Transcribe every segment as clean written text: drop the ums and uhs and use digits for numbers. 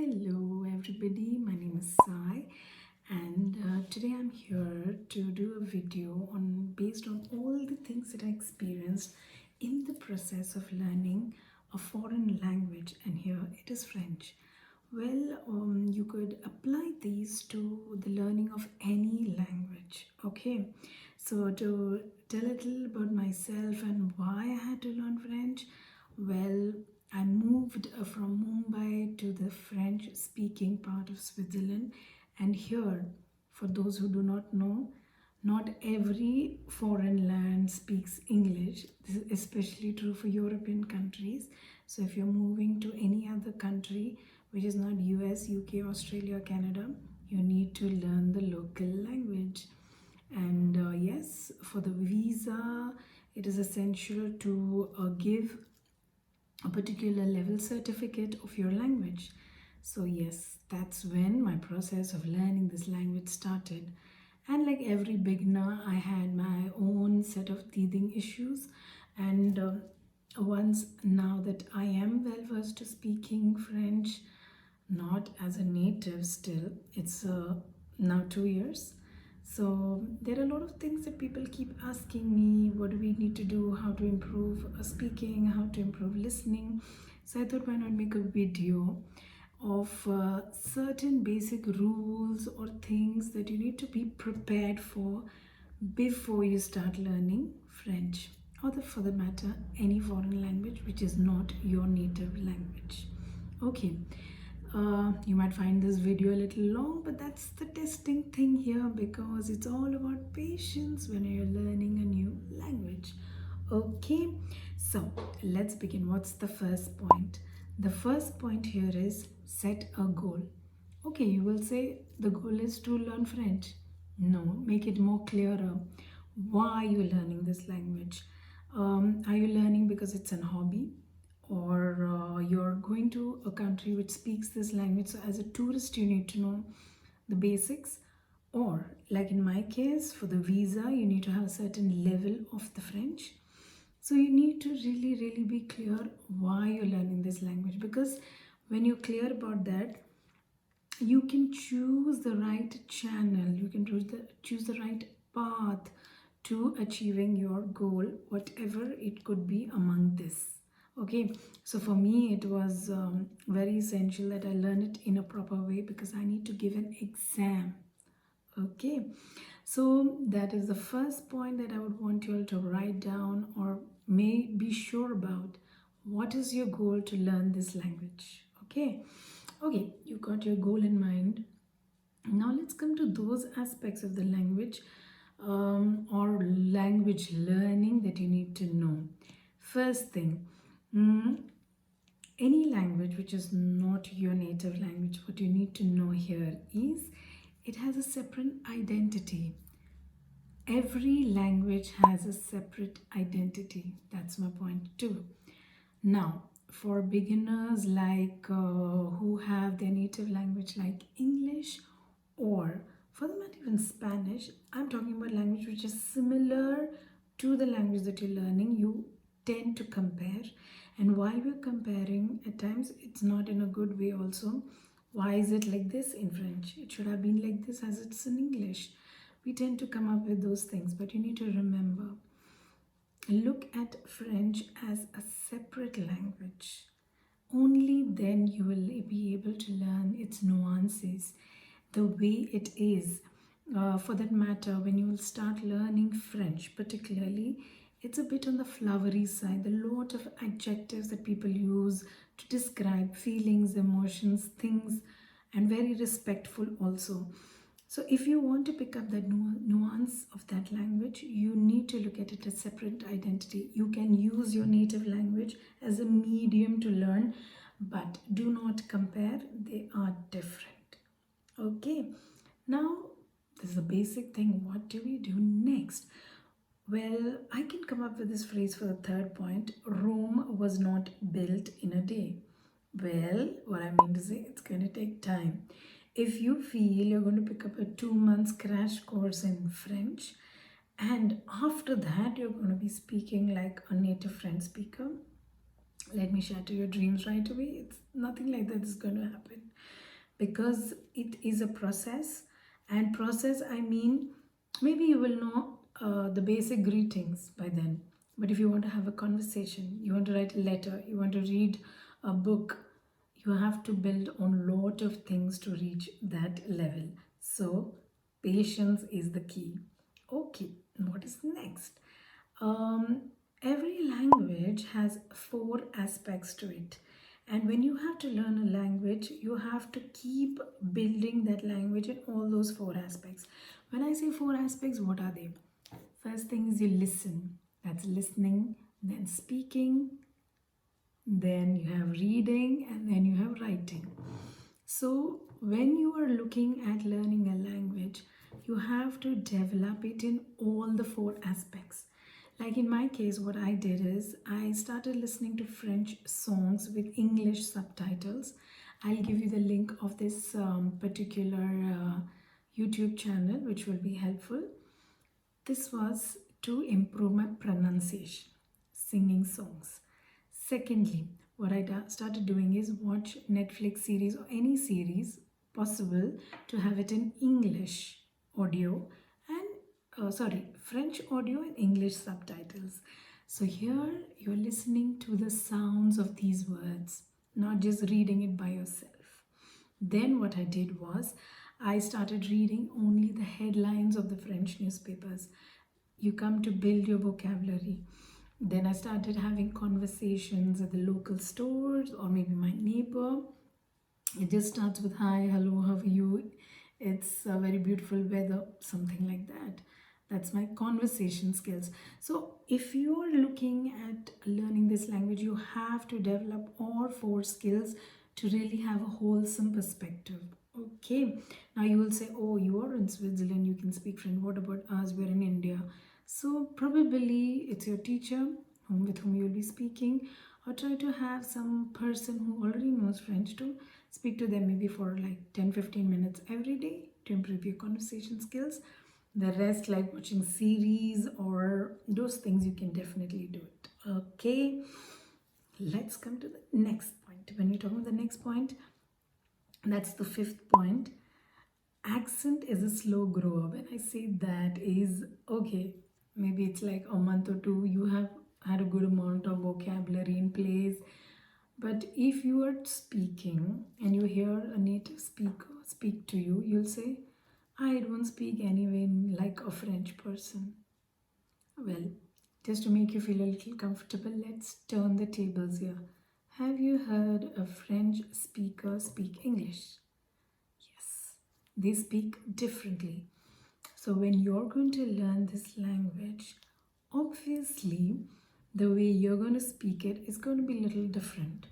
Hello, everybody. My name is Sai, and today I'm here to do a video on based on all the things that I experienced in the process of learning a foreign language, and here it is French. Well, you could apply these to the learning of any language. Okay, so to tell a little about myself and why I had to learn French, well, I moved from Mumbai to the French speaking part of Switzerland, and here, for those who do not know, not every foreign land speaks English. This is especially true for European countries. So if you're moving to any other country which is not US, UK, Australia, Canada, you need to learn the local language. And yes, for the visa, it is essential to give a particular level certificate of your language. So, yes, that's when my process of learning this language started. And like every beginner, I had my own set of teething issues. And once now that I am well versed to speaking French, not as a native still, it's now 2 years. So there are a lot of things that people keep asking me, what do we need to do, how to improve speaking, how to improve listening. So I thought, why not make a video of certain basic rules or things that you need to be prepared for before you start learning French, or for the matter any foreign language which is not your native language. Okay, you might find this video a little long, but that's the testing thing here, because it's all about patience when you're learning a new language. Okay, so let's begin. What's the first point? The first point here is set a goal. Okay, you will say the goal is to learn French. No, make it more clearer. Why are you learning this language? Are you learning because it's a hobby? Or you're going to a country which speaks this language, so as a tourist you need to know the basics? Or like in my case, for the visa you need to have a certain level of the French. So you need to really be clear why you're learning this language, because when you're clear about that, you can choose the right channel, you can choose the right path to achieving your goal, whatever it could be among this. Okay, so for me it was very essential that I learn it in a proper way, because I need to give an exam. Okay, so that is the first point that I would want you all to write down, or may be sure about. What is your goal to learn this language? Okay, you got your goal in mind. Now let's come to those aspects of the language or language learning that you need to know. First thing, any language which is not your native language, what you need to know here is it has a separate identity. Every language has a separate identity. That's my point too. Now, for beginners who have their native language like English, or for the matter even Spanish, I'm talking about language which is similar to the language that you're learning. You tend to compare, and while we're comparing, at times it's not in a good way also. Why is it like this in French? It should have been like this as it's in English. We tend to come up with those things, but you need to remember, look at French as a separate language. Only then you will be able to learn its nuances, the way it is. For that matter, when you will start learning French, particularly, it's a bit on the flowery side. A lot of adjectives that people use to describe feelings, emotions, things, and very respectful also. So if you want to pick up that nuance of that language, you need to look at it as separate identity. You can use your native language as a medium to learn, but do not compare. They are different. Okay, now this is a basic thing. What do we do next? Well, I can come up with this phrase for the third point. Rome was not built in a day. Well, what I mean to say, it's going to take time. If you feel you're going to pick up a 2 months crash course in French, and after that you're going to be speaking like a native French speaker, let me shatter your dreams right away. It's nothing like that is going to happen, because it is a process. And process, I mean, maybe you will know the basic greetings by then, but if you want to have a conversation, you want to write a letter, you want to read a book, you have to build on lot of things to reach that level. So patience is the key. Okay, what is next? um, every language has four aspects to it. And when you have to learn a language, you have to keep building that language in all those four aspects. When I say four aspects, what are they? First thing is you listen. That's listening, then speaking, then you have reading, and then you have writing. So, when you are looking at learning a language, you have to develop it in all the four aspects. Like in my case, what I did is I started listening to French songs with English subtitles. I'll give you the link of this particular YouTube channel, which will be helpful. This was to improve my pronunciation, singing songs. Secondly, what I started doing is watch Netflix series or any series possible to have it in English audio and French audio and English subtitles. So here you're listening to the sounds of these words, not just reading it by yourself. Then what I did was I started reading only the headlines of the French newspapers. You come to build your vocabulary. Then I started having conversations at the local stores or maybe my neighbor. It just starts with hi, hello, how are you? It's a very beautiful weather, something like that. That's my conversation skills. So, if you are looking at learning this language, you have to develop all four skills to really have a wholesome perspective. Okay, now you will say, oh, you are in Switzerland, you can speak French. What about us? We're in India. So, probably it's your teacher with whom you'll be speaking, or try to have some person who already knows French to speak to them maybe for like 10-15 minutes every day to improve your conversation skills. The rest, like watching series or those things, you can definitely do it. Okay, let's come to the next point. When you talk about the next point, that's the fifth point. Accent is a slow grower. When I say that is okay, maybe it's like a month or two, you have had a good amount of vocabulary in place. But if you are speaking and you hear a native speaker speak to you, you'll say, I don't speak anyway like a French person. Well, just to make you feel a little comfortable, let's turn the tables here. Have you heard a French speaker speak English? Yes, they speak differently. So when you're going to learn this language, obviously the way you're going to speak it is going to be a little different.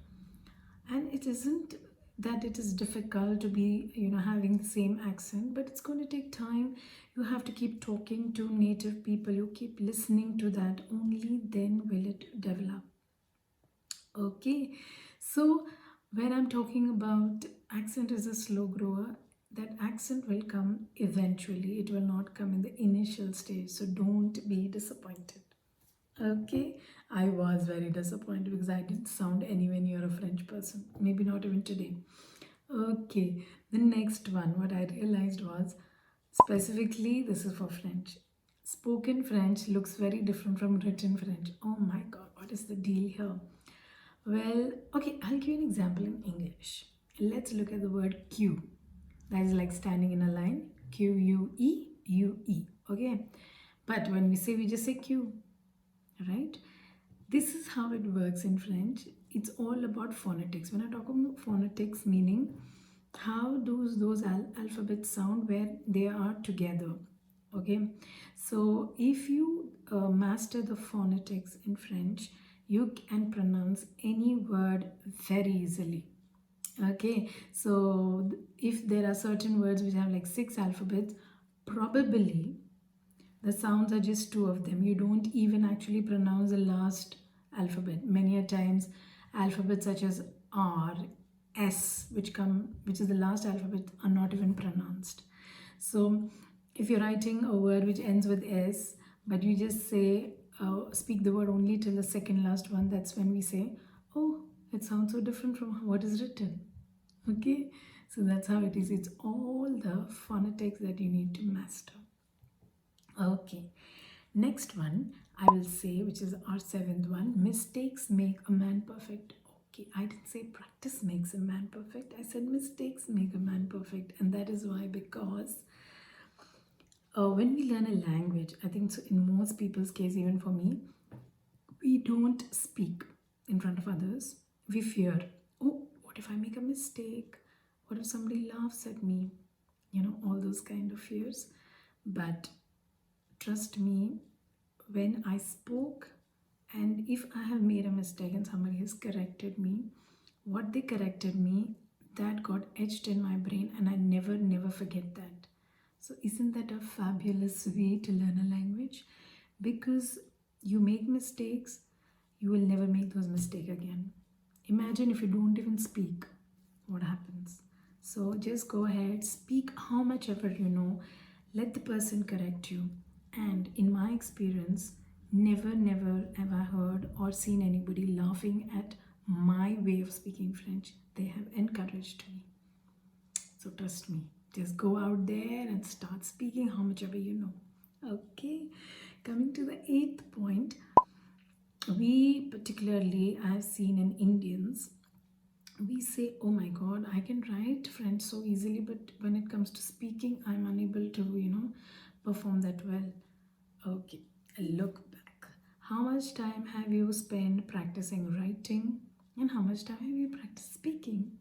And it isn't that it is difficult to be, having the same accent, but it's going to take time. You have to keep talking to native people, you keep listening to that, only then will it develop. Okay, so when I'm talking about accent is a slow grower, that accent will come eventually. It will not come in the initial stage. So don't be disappointed. Okay, I was very disappointed because I didn't sound anywhere near a French person. Maybe not even today. Okay, the next one, what I realized was specifically this is for French. Spoken French looks very different from written French. Oh my god, what is the deal here? Well, okay, I'll give you an example in English. Let's look at the word queue. That is like standing in a line. Queue, UE. Okay, but when we just say queue, right? This is how it works in French. It's all about phonetics. When I talk about phonetics, meaning how do those alphabets sound where they are together. Okay, so if you master the phonetics in French, you can pronounce any word very easily. Okay, so if there are certain words which have like 6 alphabets, probably the sounds are just two of them. You don't even actually pronounce the last alphabet. Many a times, alphabets such as R, S, which is the last alphabet, are not even pronounced. So, if you're writing a word which ends with S, but you just say speak the word only till the second last one, that's when we say, Oh, it sounds so different from what is written. Okay, so that's how it is. It's all the phonetics that you need to master. Okay, next one I will say, which is our seventh one, mistakes make a man perfect. Okay, I didn't say practice makes a man perfect. I said mistakes make a man perfect, and that is why, because when we learn a language, I think so in most people's case, even for me, we don't speak in front of others. We fear, oh, what if I make a mistake? What if somebody laughs at me? All those kind of fears. But trust me, when I spoke, and if I have made a mistake and somebody has corrected me, what they corrected me, that got etched in my brain, and I never, never forget that. So, isn't that a fabulous way to learn a language? Because you make mistakes, you will never make those mistakes again. Imagine if you don't even speak, what happens? So just go ahead, speak how much ever you know, let the person correct you. And in my experience, never, never have I heard or seen anybody laughing at my way of speaking French. They have encouraged me. So trust me, just go out there and start speaking how much ever you know. Okay, coming to the eighth point, we particularly I have seen in Indians, we say, oh my god, I can write French so easily, but when it comes to speaking, I'm unable to, perform that well. Okay, look back. How much time have you spent practicing writing, and how much time have you practiced speaking?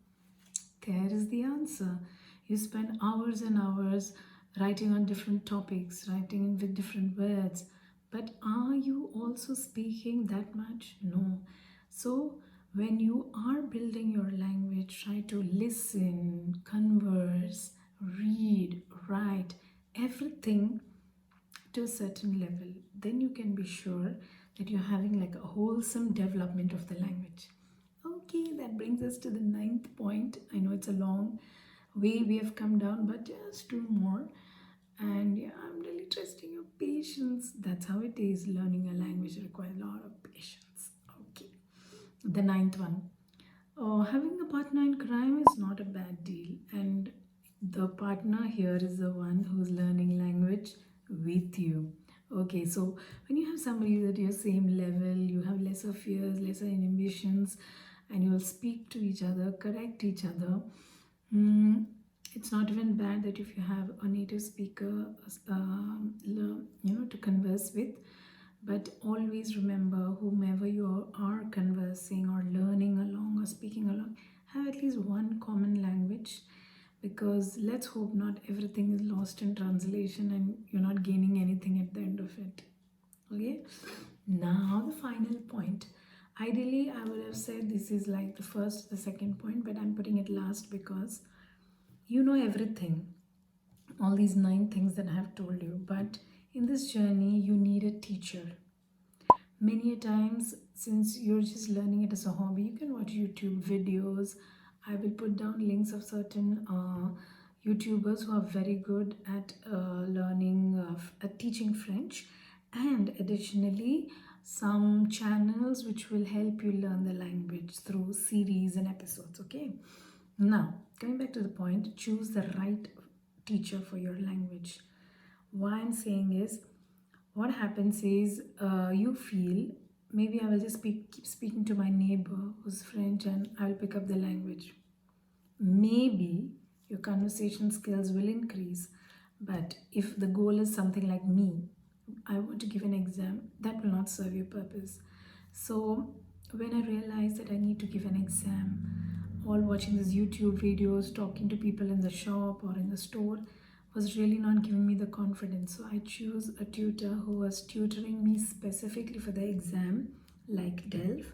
There is the answer. You spend hours and hours writing on different topics, writing with different words. But are you also speaking that much? No. So, when you are building your language, try to listen, converse, read, write, everything to a certain level. Then you can be sure that you're having like a wholesome development of the language. Okay, that brings us to the ninth point. I know it's a long way we have come down, but just two more. And yeah, I'm really trusting your patience. That's how it is. Learning a language requires a lot of patience. Okay, the ninth one. Oh, having a partner in crime is not a bad deal, and the partner here is the one who's learning language with you. Okay, so when you have somebody at your same level, you have lesser fears, lesser inhibitions, and you will speak to each other, correct each other. Mm, it's not even bad that if you have a native speaker, to converse with, but always remember, whomever you are conversing or learning along or speaking along, have at least one common language, because let's hope not everything is lost in translation and you're not gaining anything at the end of it. Okay, now the final point. Ideally, I would have said this is like the first, the second point, but I'm putting it last because you know everything, all these nine things that I have told you, but in this journey, you need a teacher. Many a times, since you're just learning it as a hobby, you can watch YouTube videos. I will put down links of certain YouTubers who are very good at at teaching French, and additionally, some channels which will help you learn the language through series and episodes. Okay, now coming back to the point, choose the right teacher for your language. Why I'm saying is, what happens is, you feel, maybe I will just keep speaking to my neighbor who's French and I will pick up the language. Maybe your conversation skills will increase, but if the goal is something like me, I want to give an exam, that will not serve your purpose. So when I realized that I need to give an exam, all watching these YouTube videos, talking to people in the shop or in the store was really not giving me the confidence. So I chose a tutor who was tutoring me specifically for the exam, like Delph,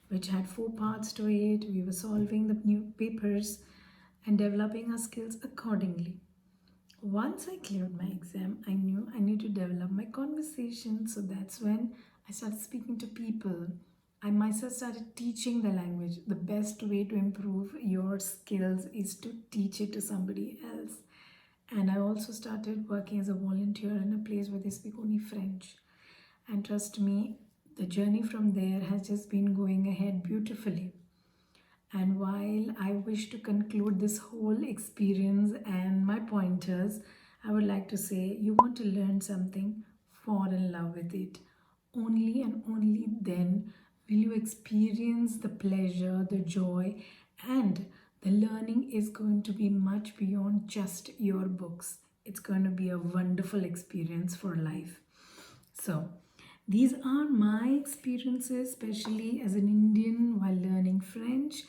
which had four parts to it. We were solving the new papers and developing our skills accordingly. Once I cleared my exam, I knew I need to develop my conversation. So that's when I started speaking to people. I myself started teaching the language. The best way to improve your skills is to teach it to somebody else. And I also started working as a volunteer in a place where they speak only French. And trust me, The journey from there has just been going ahead beautifully. And while I wish to conclude this whole experience and my pointers, I would like to say you want to learn something, fall in love with it. Only and only then will you experience the pleasure, the joy, and the learning is going to be much beyond just your books. It's going to be a wonderful experience for life. So, these are my experiences, especially as an Indian while learning French.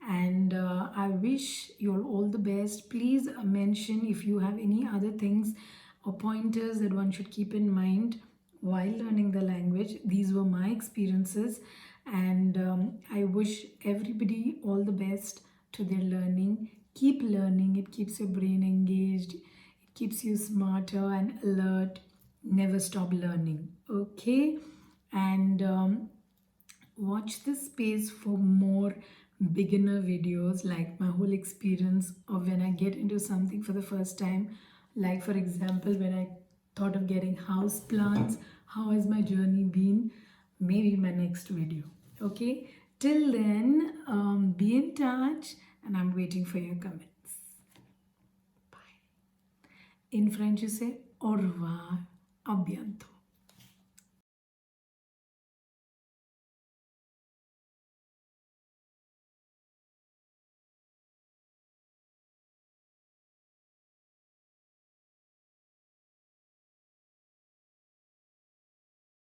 And I wish you all the best. Please mention if you have any other things or pointers that one should keep in mind while learning the language. These were my experiences, and I wish everybody all the best to their learning. Keep learning, it keeps your brain engaged, it keeps you smarter and alert. Never stop learning, okay? And watch this space for more beginner videos, like my whole experience of when I get into something for the first time. Like, for example, when I thought of getting house plants, how has my journey been? Maybe my next video, okay? Till then, be in touch, and I'm waiting for your comments. In French, you say au revoir, à bientôt.